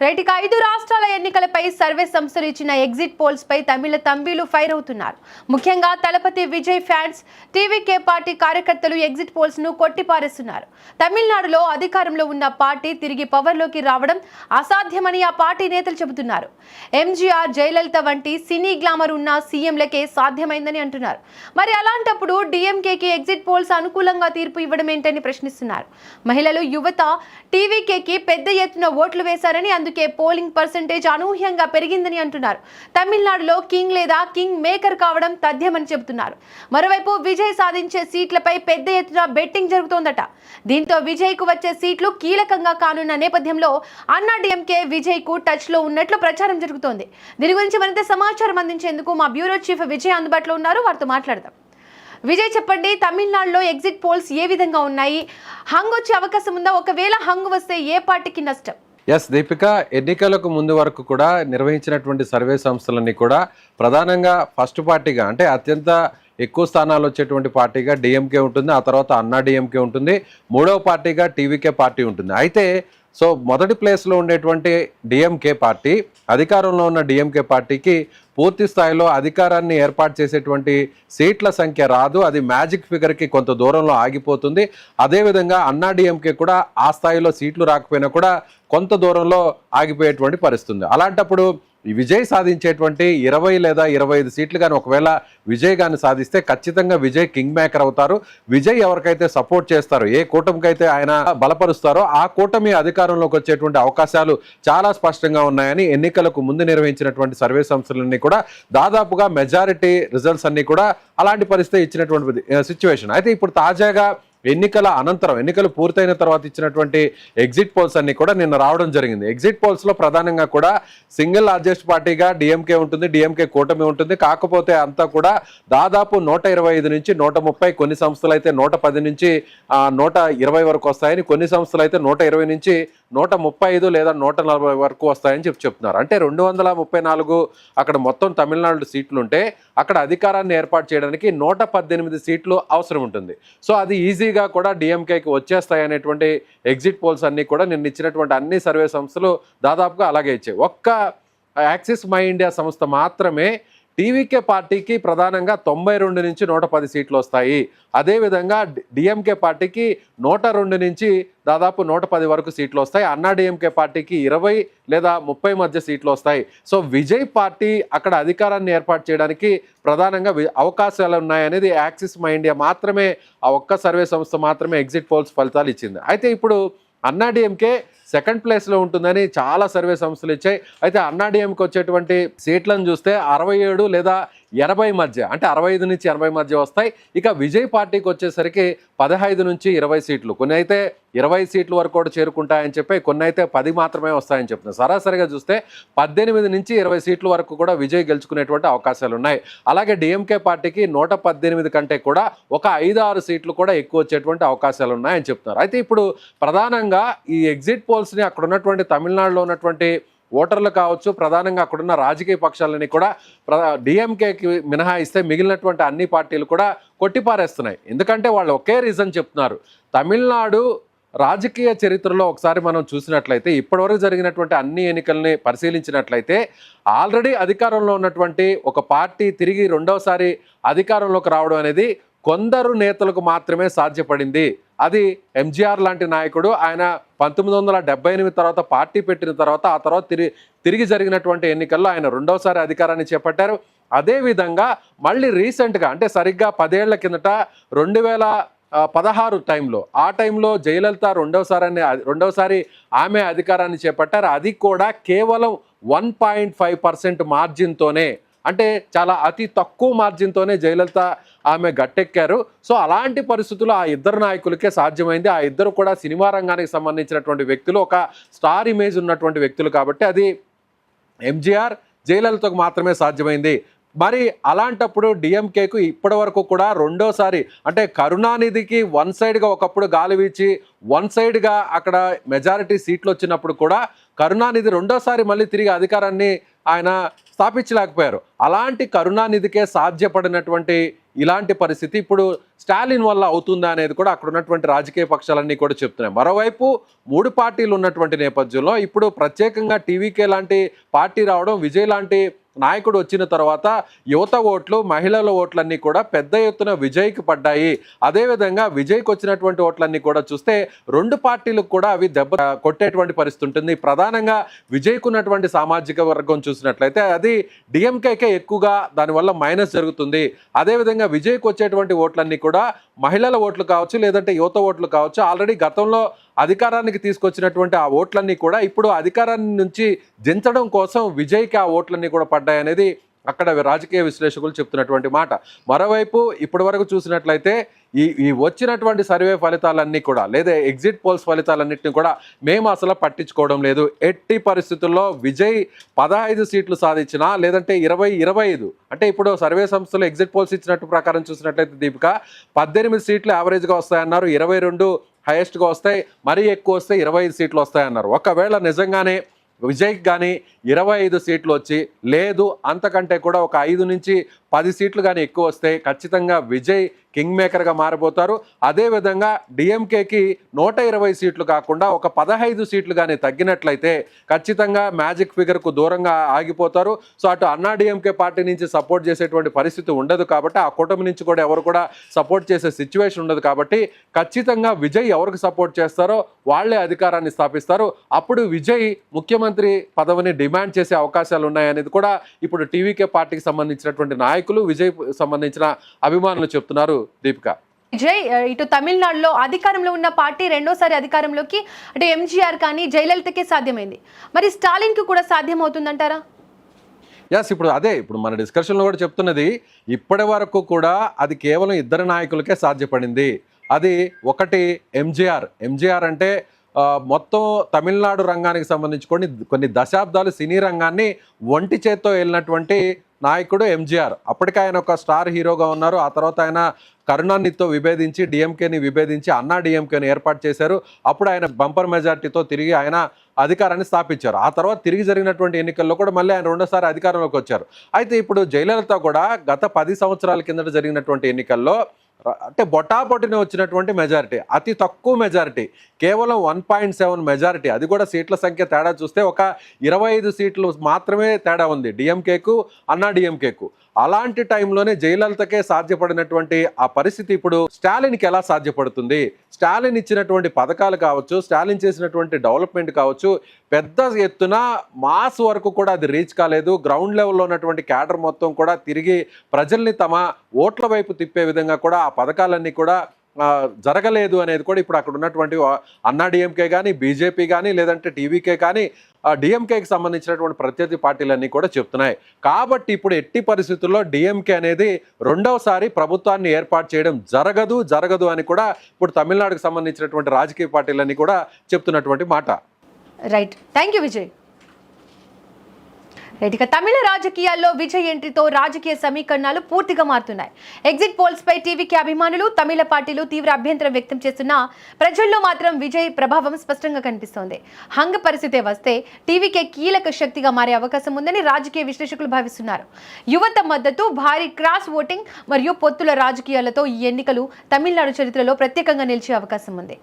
Right ఇక 5 రాష్ట్రాల ఎన్నికలపై సర్వే సంస్థలు ఇచ్చిన ఎగ్జిట్ పోల్స్ పై తమిళ తంబీలు ఫైర్ అవుతున్నారు. ముఖ్యంగా తలపతి విజయ్ ఫ్యాన్స్, టీవీకే పార్టీ కార్యకర్తలు ఎగ్జిట్ పోల్స్ ను కొట్టిపారేస్తున్నారు. తమిళనాడులో అధికారంలో ఉన్న పార్టీ తిరిగి పవర్లోకి రావడం అసాధ్యమని ఆ పార్టీ నేతలు చెబుతున్నారు. ఎంజీఆర్, జయలలిత వంటి సినీ గ్లామర్ ఉన్న సీఎంలకే సాధ్యమైందని అంటున్నారు. మరి అలాంటప్పుడు డీఎంకేకి ఎగ్జిట్ పోల్స్ అనుకూలంగా తీర్పు ఇవ్వడం ఏంటని ప్రశ్నిస్తున్నారు. మహిళలు, యువత టీవీకేకి పెద్ద ఎత్తున ఓట్లు వేశారని, అందుకే పోలింగ్ పర్సెంటేజ్ అనూహ్యంగా పెరిగిందని అంటున్నారు. తమిళనాడులో కింగ్ లేదా కింగ్ మేకర్ కావడం తథ్యమని చెబుతున్నారు. మరోవైపు విజయ్ సాధించే సీట్లపై పెద్ద ఎత్తున బెట్టింగ్ జరుగుతోందట. దీంతో విజయ్ కు వచ్చే సీట్లు కీలకంగా కానున్న నేపథ్యంలో అన్నా డీఎంకే విజయ్ కు టచ్ లో ఉన్నట్లు ప్రచారం జరుగుతోంది. దీని గురించి మరింత సమాచారం అందించేందుకు మా బ్యూరో చీఫ్ విజయ్ అందుబాటులో ఉన్నారు. వారితో మాట్లాడదాం. విజయ్, చెప్పండి, తమిళనాడులో ఎగ్జిట్ పోల్స్ ఏ విధంగా ఉన్నాయి? హంగ్ వచ్చే అవకాశం ఉందా? ఒకవేళ హంగ్ వస్తే ఏ పార్టీకి నష్టం? ఎస్ దీపిక, ఎన్నికలకు ముందు వరకు కూడా నిర్వహించినటువంటి సర్వే సంస్థలన్నీ కూడా ప్రధానంగా ఫస్ట్ పార్టీగా అంటే అత్యంత ఎక్కువ స్థానాలు వచ్చేటువంటి పార్టీగా డిఎంకే ఉంటుంది, ఆ తర్వాత అన్నా డిఎంకే ఉంటుంది, మూడవ పార్టీగా టీవీకే పార్టీ ఉంటుంది. అయితే మొదటి ప్లేస్లో ఉండేటువంటి డిఎంకే పార్టీ, అధికారంలో ఉన్న డిఎంకే పార్టీకి పూర్తి స్థాయిలో అధికారాన్ని ఏర్పాటు చేసేటువంటి సీట్ల సంఖ్య రాదు. అది మ్యాజిక్ ఫిగర్కి కొంత దూరంలో ఆగిపోతుంది. అదేవిధంగా అన్నా డిఎంకే కూడా ఆ స్థాయిలో సీట్లు రాకపోయినా కూడా కొంత దూరంలో ఆగిపోయేటువంటి పరిస్థితుంది. అలాంటప్పుడు విజయ్ సాధించేటువంటి 20 లేదా 25 సీట్లు కానీ ఒకవేళ విజయ్ కానీ సాధిస్తే ఖచ్చితంగా విజయ్ కింగ్ మేకర్ అవుతారు. విజయ్ ఎవరికైతే సపోర్ట్ చేస్తారో, ఏ కూటమికైతే ఆయన బలపరుస్తారో ఆ కూటమి అధికారంలోకి వచ్చేటువంటి అవకాశాలు చాలా స్పష్టంగా ఉన్నాయని ఎన్నికలకు ముందు నిర్వహించినటువంటి సర్వే సంస్థలన్నీ కూడా దాదాపుగా మెజారిటీ రిజల్ట్స్ అన్ని కూడా అలాంటి పరిస్థితి ఇచ్చినటువంటి సిచ్యువేషన్. అయితే ఇప్పుడు తాజాగా ఎన్నికల అనంతరం, ఎన్నికలు పూర్తయిన తర్వాత ఇచ్చినటువంటి ఎగ్జిట్ పోల్స్ అన్ని కూడా నిన్న రావడం జరిగింది. ఎగ్జిట్ పోల్స్ లో ప్రధానంగా కూడా సింగిల్ లార్జెస్ట్ పార్టీగా డిఎంకే ఉంటుంది, డిఎంకే కూటమి ఉంటుంది. కాకపోతే అంతా కూడా దాదాపు 125 నుంచి 130, కొన్ని సంస్థలు అయితే 110 నుంచి 120 వరకు వస్తాయని, కొన్ని సంస్థలు అయితే 120 నుంచి 135 లేదా 140 వరకు వస్తాయని చెప్తున్నారు. అంటే 234 అక్కడ మొత్తం తమిళనాడు సీట్లు ఉంటే అక్కడ అధికారాన్ని ఏర్పాటు చేయడానికి 118 సీట్లు అవసరం ఉంటుంది. అది ఈజీగా కూడా డిఎంకేకి వచ్చేస్తాయనేటువంటి ఎగ్జిట్ పోల్స్ అన్నీ కూడా నిన్న ఇచ్చినటువంటి అన్ని సర్వే సంస్థలు దాదాపుగా అలాగే ఇచ్చాయి. ఒక్క యాక్సిస్ మై ఇండియా సంస్థ మాత్రమే టీవీకే పార్టీకి ప్రధానంగా 92 నుంచి 110 సీట్లు వస్తాయి. అదేవిధంగా డిఎంకే పార్టీకి 102 నుంచి దాదాపు 110 వరకు సీట్లు వస్తాయి. అన్నా డిఎంకే పార్టీకి 20 లేదా 30 మధ్య సీట్లు వస్తాయి. విజయ్ పార్టీ అక్కడ అధికారాన్ని ఏర్పాటు చేయడానికి ప్రధానంగా అవకాశాలు ఉన్నాయనేది యాక్సిస్ మై ఇండియా మాత్రమే, ఆ ఒక్క సర్వే సంస్థ మాత్రమే ఎగ్జిట్ పోల్స్ ఫలితాలు ఇచ్చింది. అయితే ఇప్పుడు అన్నా డిఎంకే సెకండ్ ప్లేస్లో ఉంటుందని చాలా సర్వే సంస్థలు ఇచ్చాయి. అయితే అన్నా డిఎంకే వచ్చేటువంటి సీట్లను చూస్తే 67 లేదా 80 మధ్య, అంటే 65 నుంచి 80 మధ్య వస్తాయి. ఇక విజయ్ పార్టీకి వచ్చేసరికి 15 నుంచి 20 సీట్లు, కొన్ని అయితే 20 సీట్ల వరకు కూడా చేరుకుంటాయని చెప్పి, కొన్ని అయితే 10 మాత్రమే వస్తాయని చెప్తున్నారు. సరాసరిగా చూస్తే 18 నుంచి 20 సీట్ల వరకు కూడా విజయ్ గెలుచుకునేటువంటి అవకాశాలు ఉన్నాయి. అలాగే డిఎంకే పార్టీకి 118 కంటే కూడా ఒక 5-6 సీట్లు కూడా ఎక్కువ వచ్చేటువంటి అవకాశాలు ఉన్నాయని చెప్తున్నారు. అయితే ఇప్పుడు ప్రధానంగా ఈ ఎగ్జిట్ పోల్స్ని అక్కడ ఉన్నటువంటి తమిళనాడులో ఉన్నటువంటి ఓటర్లు కావచ్చు, ప్రధానంగా అక్కడున్న రాజకీయ పక్షాలని కూడా డిఎంకేకి మినహాయిస్తే మిగిలినటువంటి అన్ని పార్టీలు కూడా కొట్టిపారేస్తున్నాయి. ఎందుకంటే వాళ్ళు ఒకే రీజన్ చెప్తున్నారు. తమిళనాడు రాజకీయ చరిత్రలో ఒకసారి మనం చూసినట్లయితే, ఇప్పటివరకు జరిగినటువంటి అన్ని ఎన్నికల్ని పరిశీలించినట్లయితే, ఆల్రెడీ అధికారంలో ఉన్నటువంటి ఒక పార్టీ తిరిగి రెండవసారి అధికారంలోకి రావడం అనేది కొందరు నేతలకు మాత్రమే సాధ్యపడింది. అది ఎంజీఆర్ లాంటి నాయకుడు, ఆయన 1978 తర్వాత పార్టీ పెట్టిన తర్వాత ఆ తర్వాత తిరిగి జరిగినటువంటి ఎన్నికల్లో ఆయన రెండవసారి అధికారాన్ని చేపట్టారు. అదేవిధంగా మళ్ళీ రీసెంట్గా, అంటే సరిగ్గా 10 ఏళ్ల కిందట 2016 టైంలో, ఆ టైంలో జయలలిత రెండవసారి ఆమె అధికారాన్ని చేపట్టారు. అది కూడా కేవలం 1.5% మార్జిన్తోనే, అంటే చాలా అతి తక్కువ మార్జిన్తోనే జయలలిత ఆమె గట్టెక్కారు. అలాంటి పరిస్థితుల్లో ఆ ఇద్దరు నాయకులకే సాధ్యమైంది. ఆ ఇద్దరు కూడా సినిమా రంగానికి సంబంధించినటువంటి వ్యక్తులు, ఒక స్టార్ ఇమేజ్ ఉన్నటువంటి వ్యక్తులు కాబట్టి అది ఎంజీఆర్, జయలలితకు మాత్రమే సాధ్యమైంది. మరి అలాంటప్పుడు డిఎంకేకు ఇప్పటి వరకు కూడా రెండోసారి, అంటే కరుణానిధికి వన్ సైడ్గా ఒకప్పుడు గాలి వీచి వన్ సైడ్గా అక్కడ మెజారిటీ సీట్లు వచ్చినప్పుడు కూడా కరుణానిధి రెండోసారి మళ్ళీ తిరిగి అధికారాన్ని ఆయన స్థాపించలేకపోయారు. అలాంటి కరుణానిధికే సాధ్యపడినటువంటి ఇలాంటి పరిస్థితి ఇప్పుడు స్టాలిన్ వల్ల అవుతుందా అనేది కూడా అక్కడ ఉన్నటువంటి రాజకీయ పక్షాలన్నీ కూడా చెప్తున్నాయి. మరోవైపు 3 పార్టీలు ఉన్నటువంటి నేపథ్యంలో ఇప్పుడు ప్రత్యేకంగా టీవీకే లాంటి పార్టీ రావడం, విజయ్ లాంటి నాయకుడు వచ్చిన తర్వాత యువత ఓట్లు, మహిళల ఓట్లన్నీ కూడా పెద్ద ఎత్తున విజయ్కి పడ్డాయి. అదేవిధంగా విజయ్కి వచ్చినటువంటి ఓట్లన్నీ కూడా చూస్తే 2 పార్టీలకు కూడా అవి దెబ్బ కొట్టేటువంటి పరిస్థితి ఉంటుంది. ప్రధానంగా విజయ్కు ఉన్నటువంటి సామాజిక వర్గం చూసినట్లయితే అది డిఎంకేకే ఎక్కువగా దానివల్ల మైనస్ జరుగుతుంది. అదేవిధంగా విజయ్కి వచ్చేటువంటి ఓట్లన్నీ కూడా మహిళల ఓట్లు కావచ్చు, లేదంటే యువత ఓట్లు కావచ్చు. ఆల్రెడీ గతంలో అధికారానికి తీసుకొచ్చినటువంటి ఆ ఓట్లన్నీ కూడా ఇప్పుడు అధికారాన్ని నుంచి దించడం కోసం విజయ్కి ఆ ఓట్లన్నీ కూడా పడ్డాయనేది అక్కడ రాజకీయ విశ్లేషకులు చెప్తున్నటువంటి మాట. మరోవైపు ఇప్పటి వరకు చూసినట్లయితే ఈ వచ్చినటువంటి సర్వే ఫలితాలన్నీ కూడా, లేదా ఎగ్జిట్ పోల్స్ ఫలితాలన్నింటినీ కూడా మేము అసలు పట్టించుకోవడం లేదు. ఎట్టి పరిస్థితుల్లో విజయ్ 15 సీట్లు సాధించినా, లేదంటే 20-25 అంటే ఇప్పుడు సర్వే సంస్థలు ఎగ్జిట్ పోల్స్ ఇచ్చినట్టు ప్రకారం చూసినట్లయితే దీపిక 18 సీట్లు యావరేజ్గా వస్తాయన్నారు, 22 హైయెస్ట్గా వస్తాయి, మరీ ఎక్కువ వస్తే 25 సీట్లు వస్తాయన్నారు. ఒకవేళ నిజంగానే విజయ్కి కానీ 25 సీట్లు వచ్చి, లేదు అంతకంటే కూడా ఒక 5 నుంచి 10 సీట్లు కానీ ఎక్కువ వస్తే ఖచ్చితంగా విజయ్ కింగ్ మేకర్గా మారిపోతారు. అదేవిధంగా డిఎంకేకి 120 సీట్లు కాకుండా ఒక 15 సీట్లు కానీ తగ్గినట్లయితే ఖచ్చితంగా మ్యాజిక్ ఫిగర్కు దూరంగా ఆగిపోతారు. సో అటు అన్నా డిఎంకే పార్టీ నుంచి సపోర్ట్ చేసేటువంటి పరిస్థితి ఉండదు కాబట్టి, ఆ కూటమి నుంచి కూడా ఎవరు కూడా సపోర్ట్ చేసే సిచ్యువేషన్ ఉండదు కాబట్టి ఖచ్చితంగా విజయ్ ఎవరికి సపోర్ట్ చేస్తారో వాళ్లే అధికారాన్ని స్థాపిస్తారు. అప్పుడు విజయ్ ముఖ్యమంత్రి పదవిని డిమాండ్ చేసే అవకాశాలు ఉన్నాయనేది కూడా ఇప్పుడు టీవీకే పార్టీకి సంబంధించినటువంటి నాయకులు, విజయ్ సంబంధించిన అభిమానులు చెప్తున్నారు. దీపిక, విజయ్ ఇటు తమిళనాడులో అధికారంలో ఉన్న పార్టీ రెండోసారి అధికారంలోకి అంటే ఎంజీఆర్ కానీ జయలలితకే సాధ్యమైంది. మరి స్టాలిన్కి కూడా సాధ్యమవుతుందంటారా? ఇప్పుడు మన డిస్కషన్లో కూడా చెప్తున్నది, ఇప్పటి వరకు కూడా అది కేవలం 2 నాయకులకే సాధ్యపడింది. అది ఒకటి ఎంజీఆర్ అంటే మొత్తం తమిళనాడు రంగానికి సంబంధించి కొన్ని దశాబ్దాలు సినీ రంగాన్ని ఒంటి చేత్తో వెళ్ళినటువంటి నాయకుడు ఎంజీఆర్. అప్పటికే ఆయన ఒక స్టార్ హీరోగా ఉన్నారు. ఆ తర్వాత ఆయన కరుణానిధితో విభేదించి డిఎంకేని విభేదించి అన్నా డిఎంకేని ఏర్పాటు చేశారు. అప్పుడు ఆయన బంపర్ మెజార్టీతో తిరిగి ఆయన అధికారాన్ని స్థాపించారు. ఆ తర్వాత తిరిగి జరిగినటువంటి ఎన్నికల్లో కూడా మళ్ళీ ఆయన 2వ అధికారంలోకి వచ్చారు. అయితే ఇప్పుడు జయలలిత కూడా గత 10 సంవత్సరాల కిందట జరిగినటువంటి ఎన్నికల్లో అంటే బొటాబొటిన వచ్చినటువంటి మెజారిటీ, అతి తక్కువ మెజారిటీ, కేవలం 1.7 మెజారిటీ. అది కూడా సీట్ల సంఖ్య తేడా చూస్తే ఒక 25 సీట్లు మాత్రమే తేడా ఉంది డిఎంకేకు, అన్నా డిఎంకేకు. అలాంటి టైంలోనే జయలలితకే సాధ్యపడినటువంటి ఆ పరిస్థితి ఇప్పుడు స్టాలిన్కి ఎలా సాధ్యపడుతుంది? స్టాలిన్ ఇచ్చినటువంటి పథకాలు కావచ్చు, స్టాలిన్ చేసినటువంటి డెవలప్మెంట్ కావచ్చు, పెద్ద ఎత్తున మాస్ వరకు కూడా అది రీచ్ కాలేదు. గ్రౌండ్ లెవెల్లో ఉన్నటువంటి క్యాడర్ మొత్తం కూడా తిరిగి ప్రజల్ని తమ ఓట్ల వైపు తిప్పే విధంగా కూడా ఆ పథకాలన్నీ కూడా జరగలేదు అనేది కూడా ఇప్పుడు అక్కడ ఉన్నటువంటి అన్నా డిఎంకే కానీ, బీజేపీ కానీ, లేదంటే టీవీకే కానీ, డిఎంకేకి సంబంధించినటువంటి ప్రత్యర్థి పార్టీలన్నీ కూడా చెప్తున్నాయి. కాబట్టి ఇప్పుడు ఎట్టి పరిస్థితుల్లో డిఎంకే అనేది 2వసారి ప్రభుత్వాన్ని ఏర్పాటు చేయడం జరగదు అని కూడా ఇప్పుడు తమిళనాడుకు సంబంధించినటువంటి రాజకీయ పార్టీలన్నీ కూడా చెప్తున్నటువంటి మాట. Right, thank you Vijay. ఇక తమిళ రాజకీయాల్లో విజయ్ ఎంట్రీతో రాజకీయ సమీకరణాలు పూర్తిగా మారుతున్నాయి. ఎగ్జిట్ పోల్స్ పై టీవీకి అభిమానులు, తమిళ పార్టీలు తీవ్ర అభ్యంతరం వ్యక్తం చేస్తున్నా ప్రజల్లో మాత్రం విజయ్ ప్రభావం స్పష్టంగా కనిపిస్తోంది. హంగ పరిస్థితే వస్తే టీవీకే కీలక శక్తిగా మారే అవకాశం ఉందని రాజకీయ విశ్లేషకులు భావిస్తున్నారు. యువత మద్దతు, భారీ క్రాస్ ఓటింగ్ మరియు పొత్తుల రాజకీయాలతో ఈ ఎన్నికలు తమిళనాడు చరిత్రలో ప్రత్యేకంగా నిలిచే అవకాశం ఉంది.